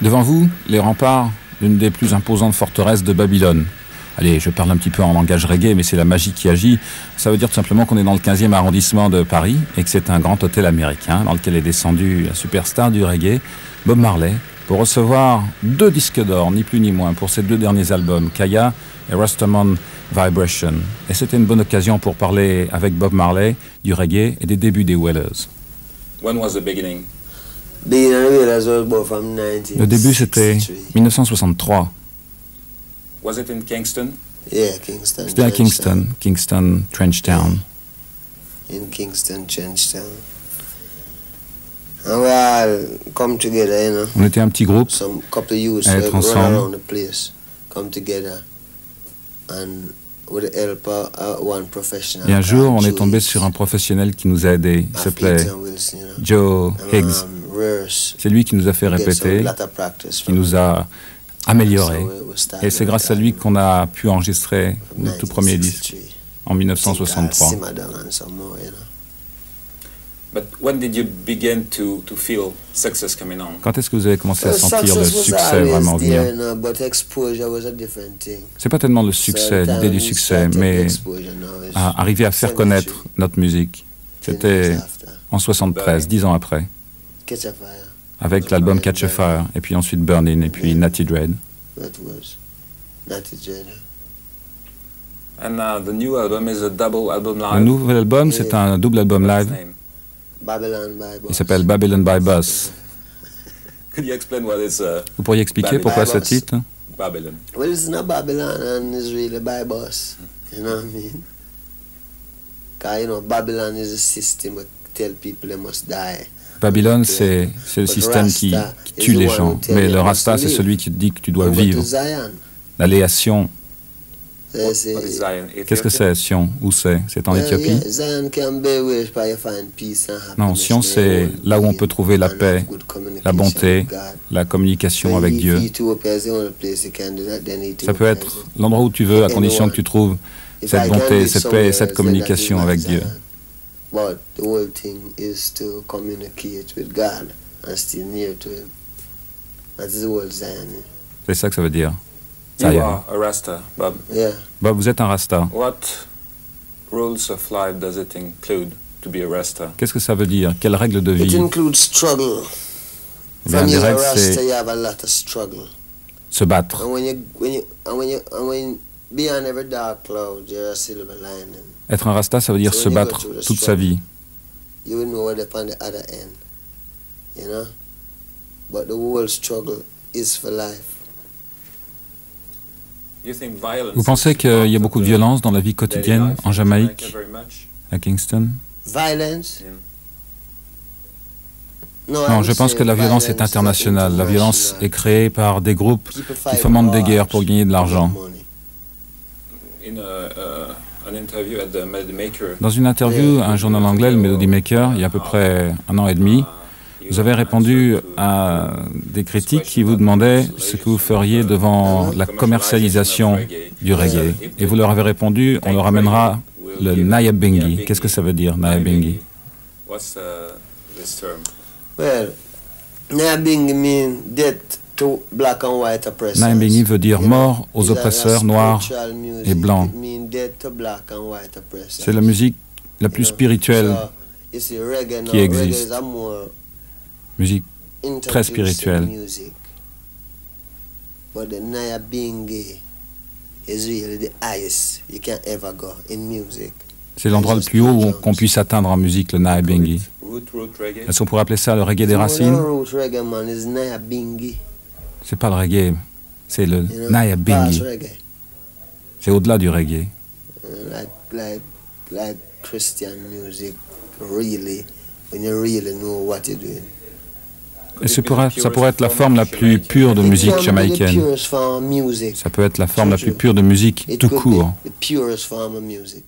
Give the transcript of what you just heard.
Devant vous, les remparts d'une des plus imposantes forteresses de Babylone. Allez, je parle un petit peu en langage reggae, mais c'est la magie qui agit. Ça veut dire tout simplement qu'on est dans le 15e arrondissement de Paris et que c'est un grand hôtel américain dans lequel est descendu la superstar du reggae, Bob Marley, pour recevoir 2 disques d'or, ni plus ni moins, pour ses 2 derniers albums, Kaya et Rastaman Vibration. Et c'était une bonne occasion pour parler avec Bob Marley du reggae et des débuts des Wailers. When was the beginning? Le début, c'était 1963. Was it in Kingston? Yeah, Kingston. C'était à Kingston, Kingston, Trenchtown. In Kingston, Trenchtown. And we all come together, you know. On était un petit groupe Some couple of youths à être run ensemble. around the place, come together, and with the help of one professional. Et un jour, on est Joe tombé Higgs, sur un professionnel qui nous a aidés. Il of s'appelait Eaton Wilson, you know. Joe And, Higgs. rehearse, C'est lui qui nous a fait get some répéter, lot of practice qui from nous him. a améliorés. So we started Et c'est grâce à lui qu'on a pu enregistrer notre tout premier disque en 1963. Simmer Down and some more, you know. But when did you begin to feel success coming on? Quand est-ce que vous avez commencé à Well, sentir le success was succès always vraiment there, venir? you know, but exposure was a different thing. C'est pas tellement le succès, l'idée du succès, mais arriver à faire connaître notre musique. C'était en 73, 10 ans après, Catch a Fire. avec l'album Catch a Fire, et puis ensuite Burning, et puis Natty Dread. That was Natty Dread. And the new album is a double album live. Le nouvel album, c'est un double album What's live. the name? Babylon by Boss. Il s'appelle Babylon by Bus. Could you explain what is Vous pourriez expliquer pourquoi ce titre? Babylon? Well, it's not Babylon and it's really by Boss. You know what I mean? Because, you know, Babylon is a system that tell people they must die. Babylone, c'est le système qui tue les gens. Mais le Rasta, c'est celui qui te dit que tu dois Go to vivre. Zion. L'aller à Sion, What is Zion? qu'est-ce que c'est Sion? Où c'est? C'est en Yeah, Éthiopie? yeah, Zion can be where you find peace and happiness. Non, Sion, c'est là où on peut trouver la paix, la bonté, la communication avec Dieu. Ça peut être l'endroit où tu veux, à condition que tu trouves cette bonté, cette paix et cette communication avec Dieu. But the whole thing is to communicate with God and stay near to Him. That is the whole Zion. C'est ça que ça veut dire. You Zion. are a Rasta, Bob. Yeah. Bob, vous êtes un Rasta. What rules of life does it include to be a Rasta? Qu'est-ce que ça veut dire? Quelles règles de It vie? includes struggle. Eh bien, When les you're a règles, Rasta, c'est you have a lot of struggle. se battre. And when beyond every dark cloud, you're a silver lining. Être un Rasta, ça veut dire se battre toute sa vie. You will know what's on the other end. You know? But the whole struggle is for life. You think violence Vous pensez is qu'il y a part beaucoup de of the violence dans la vie daily quotidienne life en in Jamaica Jamaïque, very much? à Kingston? Violence? Yeah. Non, je pense que la violence est internationale. La violence est créée par des groupes qui fomentent des guerres pour gagner de l'argent. In an interview at the Melody Maker, Dans une interview à un journal anglais, le Melody Maker, il y a à peu près 1 an et demi, vous avez répondu à des critiques qui vous demandaient ce que vous feriez devant la commercialisation du reggae. Et vous leur avez répondu, on leur amènera le Nyabinghi. Qu'est-ce que ça veut dire, Nyabinghi? What's this term? Well, Nyabinghi means death to black and white oppressors. Nyabinghi veut dire mort aux It's a oppresseurs noirs spiritual music. et blancs. It means death to black and white oppressors. C'est la musique la plus spirituelle, So, you see, reggae now, qui reggae existe. is a more musique très introducing spirituelle. music. But the Nyabinghi is really the highest you can ever go in music. C'est l'endroit le plus haut qu'on puisse atteindre en musique, le Nyabinghi. Root reggae? Est-ce qu'on pourrait appeler ça le reggae des So racines? the root reggae man is Nyabinghi. C'est pas le reggae, c'est le You know, Nyabinghi. past reggae. C'est au-delà du reggae. Like Christian music, really, when you really know what you're doing. Et ça pourrait être la forme la plus pure de musique It can be the jamaïcaine. purest form of music. Ça peut être la forme la plus pure de musique It tout could court. be the purest form of music.